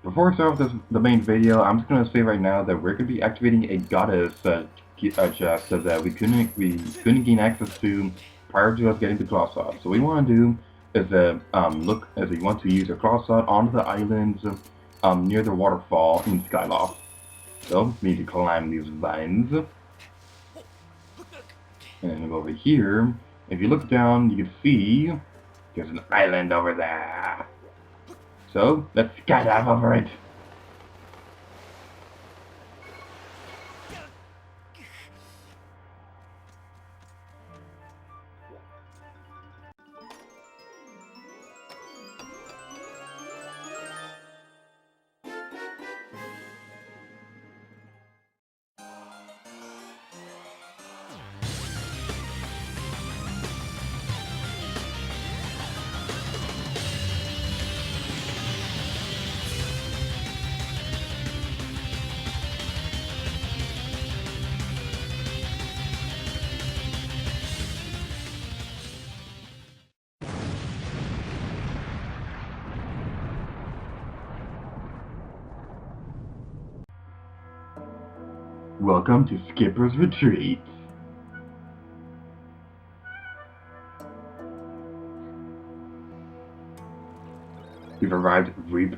Before we start off the main video, I'm just gonna say right now that we're gonna be activating a goddess chest that we couldn't gain access to prior to us getting the claw sword. So what we want to do is look as we want to use a claw sword onto the islands near the waterfall in Skyloft. So we need to climb these vines, and over here, if you look down, you can see there's an island over there. So let's skydive over it. Welcome to Skipper's Retreat. We've arrived at Reap.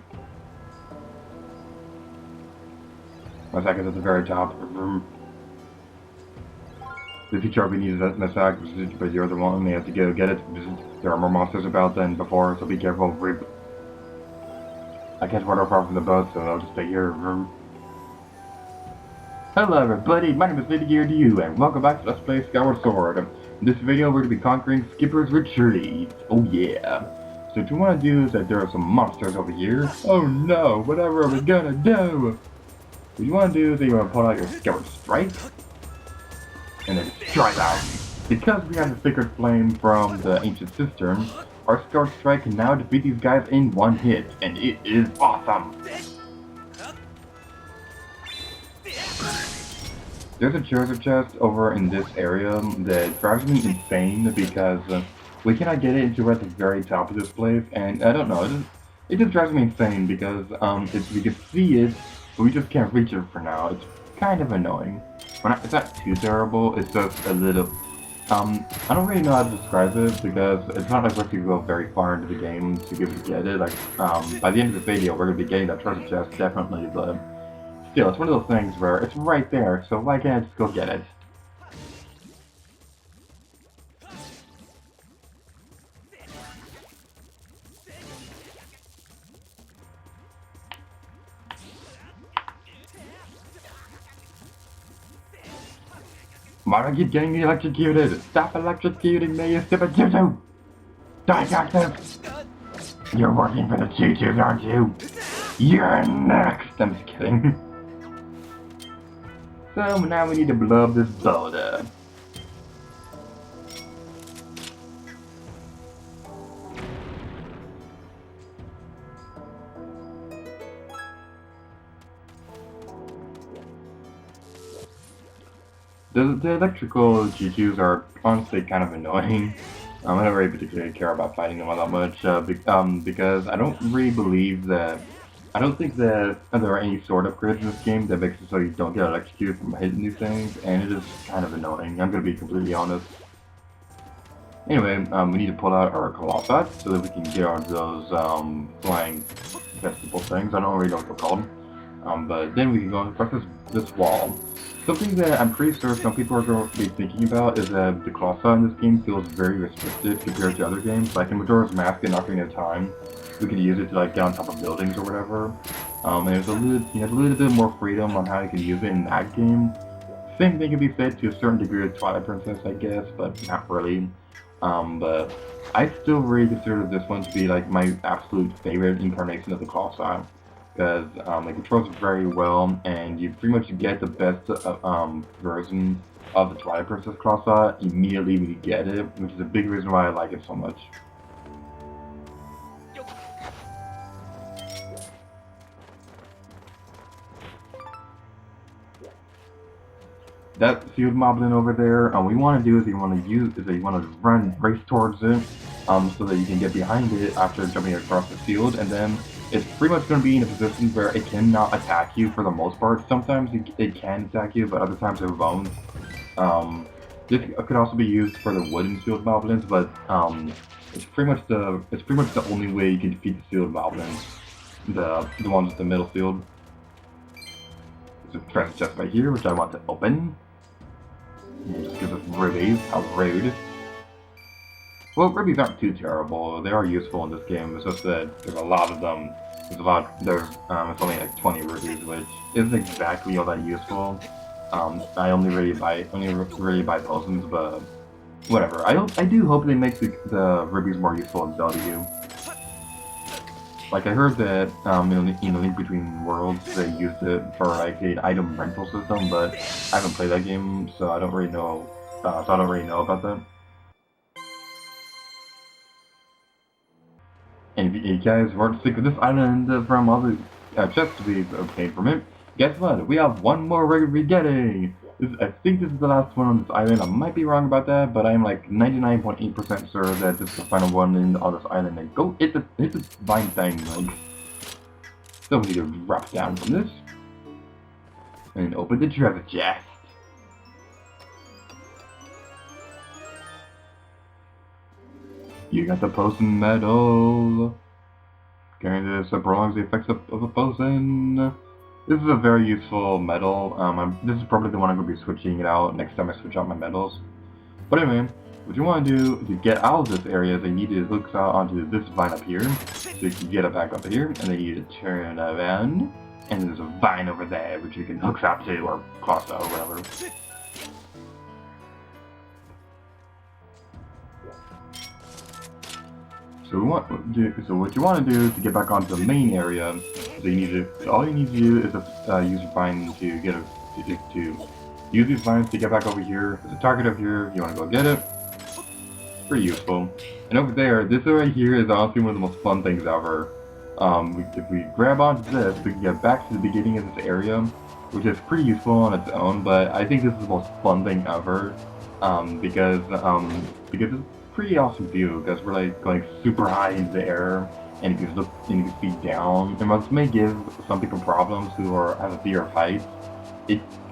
My sack is at the very top. The feature we need is in the sack, but you're the one we have to go get it. There are more monsters about than before, so be careful, Reap. I can't water far from the boat, so I'll just stay here. Hello everybody, my name is Lady Gear to you, and welcome back to Let's Play Skyward Sword. In this video we're going to be conquering Skipper's Retreat. Oh yeah. So what you want to do is that there are some monsters over here. Oh no, whatever are we gonna do? What you want to do is that you want to pull out your Skyward Strike, and then strike out. Because we have the Sacred Flame from the Ancient Cistern, our Skyward Strike can now defeat these guys in one hit, and it is awesome. There's a treasure chest over in this area that drives me insane because we cannot get it until we're at the very top of this place, and I don't know, it just drives me insane because we can see it, but we just can't reach it for now. It's kind of annoying. It's not too terrible, it's just a little, I don't really know how to describe it because it's not like we have to go very far into the game to be able to get it. Like, by the end of the video, we're going to be getting that treasure chest, definitely, but still, it's one of those things where it's right there, so why can't I just go get it? Why do I keep getting electrocuted? Stop electrocuting me, you stupid choo-choo! Die, cactus! You're working for the choo-choos, aren't you? You're next! I'm just kidding. So now we need to blow up this boulder. The electrical choo-choos are honestly kind of annoying. I don't really particularly care about fighting them all that much because I don't really believe that. I don't think that there are any sword upgrades in this game that makes it so you don't get electrocuted from hitting these things, and it is kind of annoying. I'm gonna be completely honest. Anyway, we need to pull out our Colossus so that we can get on those flying vegetable things. I don't really know what they're called. But then we can go across this wall. Something that I'm pretty sure some people are going to be thinking about is that the Colossus in this game feels very restricted compared to other games. Like in Majora's Mask and Ocarina of Time, we can use it to like get on top of buildings or whatever. And there's a little bit more freedom on how you can use it in that game. Same thing can be said to a certain degree with Twilight Princess, I guess, but not really. But I still really consider this one to be like my absolute favorite incarnation of the Colossus. Because it controls very well, and you pretty much get the best version of the Twilight Princess Colossus immediately when you get it, which is a big reason why I like it so much. That field moblin over there, what you want to do is you want to race towards it, so that you can get behind it after jumping across the field, and then it's pretty much going to be in a position where it cannot attack you for the most part. Sometimes it can attack you, but other times it won't. This could also be used for the wooden sealed moblins, but it's pretty much the only way you can defeat the sealed moblins, the ones with the middle sealed. There's a treasure chest right here, which I want to open. And just gives us rubies. How rude. Well, rubies aren't too terrible. They are useful in this game. It's just that there's a lot of them. It's only like 20 rubies, which isn't exactly all that useful. I only really buy thousands, but whatever. I do hope they make the rubies more useful in Zelda U. Like I heard that in Link Between Worlds they used it for like an item rental system, but I haven't played that game, so I don't really know. About that. And if you guys weren't sick of this island from all the chests to be obtained from it, guess what? We have one more we're gonna be getting! I think this is the last one on this island. I might be wrong about that, but I'm like 99.8% sure that this is the final one on this island. And go hit the vine thing, like. So we need to drop down from this. And open the treasure chest. You got the potion medal. Carrying this prolongs the effects of the potion. This is a very useful medal. This is probably the one I'm going to be switching it out next time I switch out my medals. But anyway, what you want to do to get out of this area is you need to hook out onto this vine up here, so you can get it back up here, and then you need to turn around, and there's a vine over there which you can hook out to, or cross out, or whatever. So what you want to do to get back onto the main area, all you need to do is use your vine to use these vines to get back over here. There's a target up here. You want to go get it. Pretty useful. And over there, this right here is honestly one of the most fun things ever. If we grab onto this, we can get back to the beginning of this area, which is pretty useful on its own. But I think this is the most fun thing ever, because it's pretty awesome view, because we're like going super high into the air, and you can look and you can see down. And while this may give some people problems who have a fear of heights,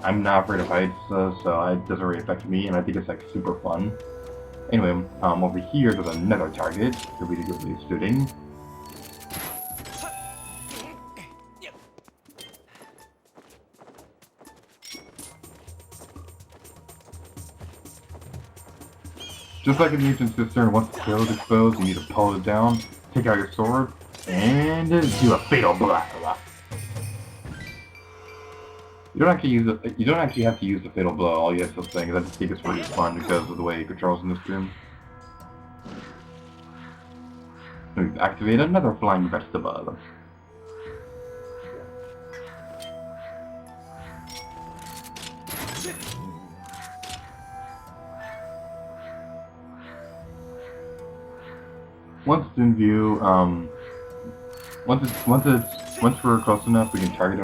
I'm not afraid of heights, so it doesn't really affect me, and I think it's like super fun. Anyway, over here there's another target that we need to be shooting. Just like in the ancient cistern, once the tail is exposed, you need to pull it down, take out your sword, and do a fatal blast. You don't actually have to use the fatal blow. All you have to say is I just think it's pretty fun because of the way it controls in this game. We've activated another flying vegetable. Once it's in view, once we're close enough, we can target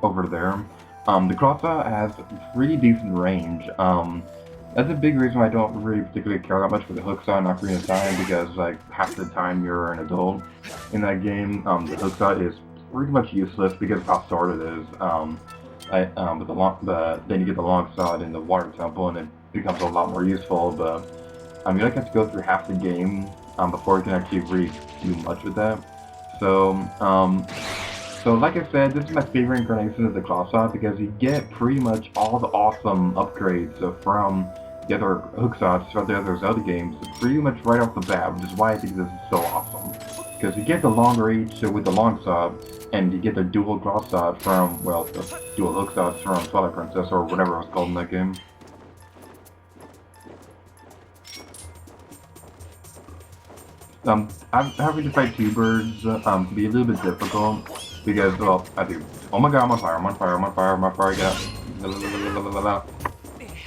over there. The crossbow has pretty decent range. That's a big reason why I don't really particularly care that much for the hook shot in Ocarina of Time, because like half the time you're an adult in that game, the hook shot is pretty much useless because of how short it is. But then you get the long shot in the water temple, and it becomes a lot more useful. But you like have to go through half the game before you can actually really do much with that. So like I said, this is my favorite incarnation of the claw shot because you get pretty much all the awesome upgrades from the other hook shots from the other Zelda games pretty much right off the bat, which is why I think this is so awesome. Because you get the long reach with the long shot, and you get the dual claw shot from, well, the dual hook shots from Twilight Princess or whatever it was called in that game. Having to fight two birds can be a little bit difficult because, well, I do. Oh my god, I'm on fire, I'm on fire, I'm on fire, I'm on fire, get out.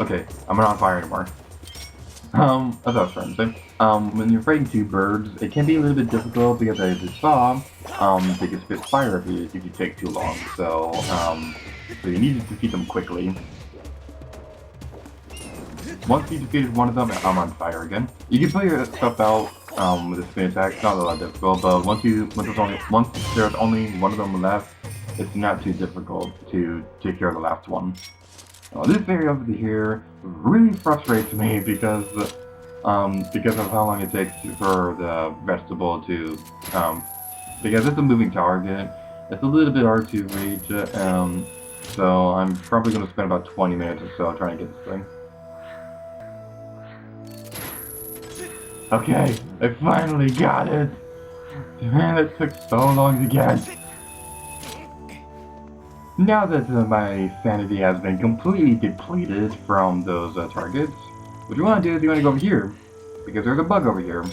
Okay, I'm not on fire anymore. That's what I was trying to say. When you're fighting two birds, it can be a little bit difficult because as you saw, they can spit fire if you take too long. So you need to defeat them quickly. Once you defeated one of them, I'm on fire again. You can play yourself out with the spin attack. It's not a lot difficult, but once there's only one of them left, it's not too difficult to take care of the last one. This area over here really frustrates me because of how long it takes for the vegetable to because it's a moving target. It's a little bit hard to reach, so I'm probably going to spend about 20 minutes or so trying to get this thing. Okay, I finally got it! Man, it took so long to get. Now that my sanity has been completely depleted from those targets, what you want to do is you want to go over here, because there's a bug over here.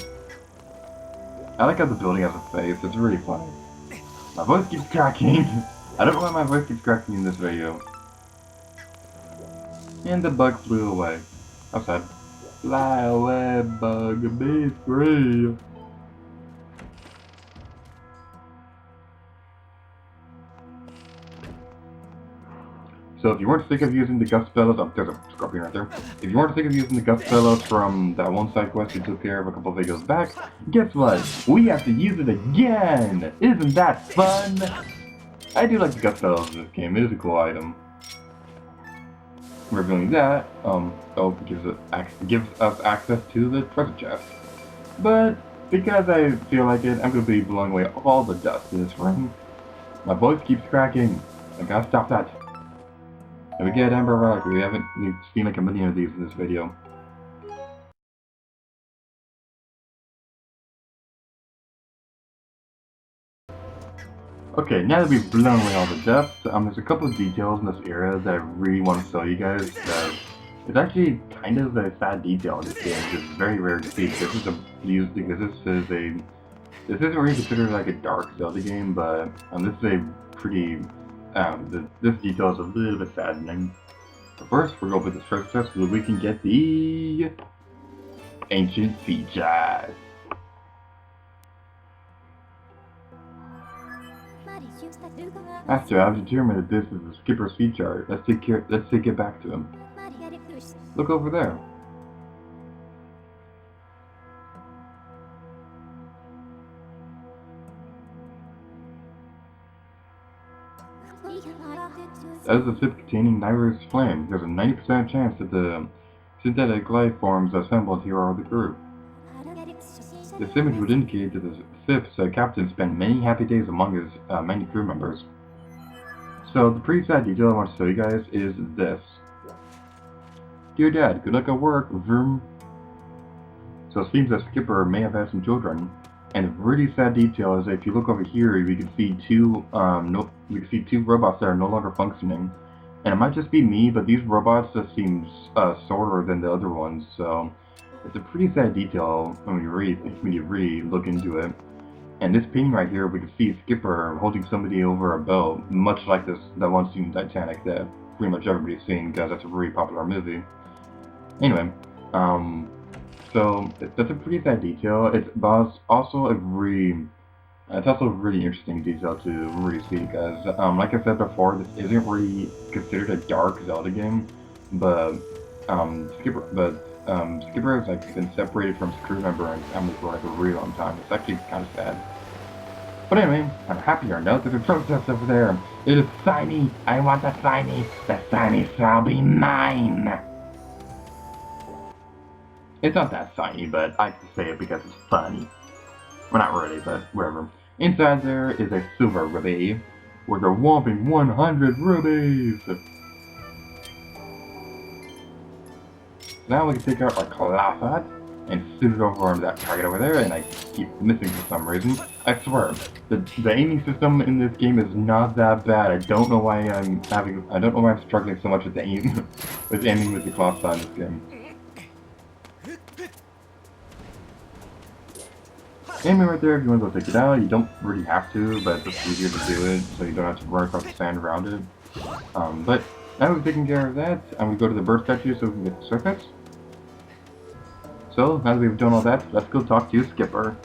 I like how the building has a face, it's really funny. My voice keeps cracking. I don't know why my voice keeps cracking in this video. And the bug flew away. Outside. Fly away, bug, be free. So if you weren't sick of using the gust bellows, oh, there's a scorpion right there. If you weren't sick of using the gust bellows from that one side quest we took care of a couple videos back, guess what? We have to use it again! Isn't that fun? I do like the gust bellows in this game, it is a cool item. Revealing that, gives us access to the treasure chest. But because I feel like it, I'm going to be blowing away all the dust in this room. My voice keeps cracking. I gotta stop that. And we get Amber Relic. We've seen like a million of these in this video. Okay, now that we've blown away all the dust, there's a couple of details in this area that I really want to show you guys. It's actually kind of a sad detail in this game. It's very rare to see. This isn't really considered like a dark Zelda game, but this is a pretty this detail is a little bit saddening. But first, we're going to put this treasure chest so that we can get the ancient features. Master, I've determined that this is the skipper's feed chart. Let's take it back to him. Look over there. That is a ship containing Nyra's flame. There's a 90% chance that the synthetic life forms assembled here are the crew. This image would indicate that the ship's captain spent many happy days among his many crew members. So the pretty sad detail I want to show you guys is this. Dear Dad, good luck at work. Vroom. So it seems that Skipper may have had some children. And a really sad detail is that if you look over here, we can see two robots that are no longer functioning. And it might just be me, but these robots just seem shorter than the other ones. So it's a pretty sad detail when you really look into it. And this painting right here, we can see Skipper holding somebody over a boat, much like that one scene in Titanic that pretty much everybody's seen because that's a really popular movie. Anyway, so that's a pretty sad detail. It's also a really interesting detail to really see because, like I said before, this isn't really considered a dark Zelda game, but Skipper has like been separated from his crew member and family for like a really long time. It's actually kind of sad. But anyway, on a happier note, there's a protest over there. It is shiny. I want the shiny. The shiny shall be mine. It's not that shiny, but I like to say it because it's funny. Well, not really, but whatever. Inside there is a silver ruby with a whopping 100 rubies. Now we can take out our Colossat and shoot it over on that target over there, and I keep missing for some reason. I swear, the aiming system in this game is not that bad. I don't know why I'm struggling so much with the aiming with the Colossat in this game. Aiming right there if you want to go take it out. You don't really have to, but it's just easier to do it so you don't have to run across the sand around it. But now we've taken care of that, and we go to the bird statue so we can get the surface. So, now that we've done all that, let's go talk to Skipper.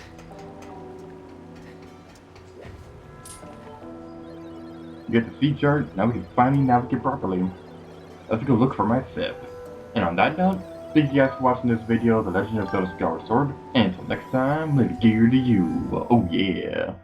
We get the feed chart, now we can finally navigate properly. Let's go look for my ship. And on that note, Thank you guys for watching this video, The Legend of Zelda Skyward Sword. And until next time, let it gear to you. Oh yeah.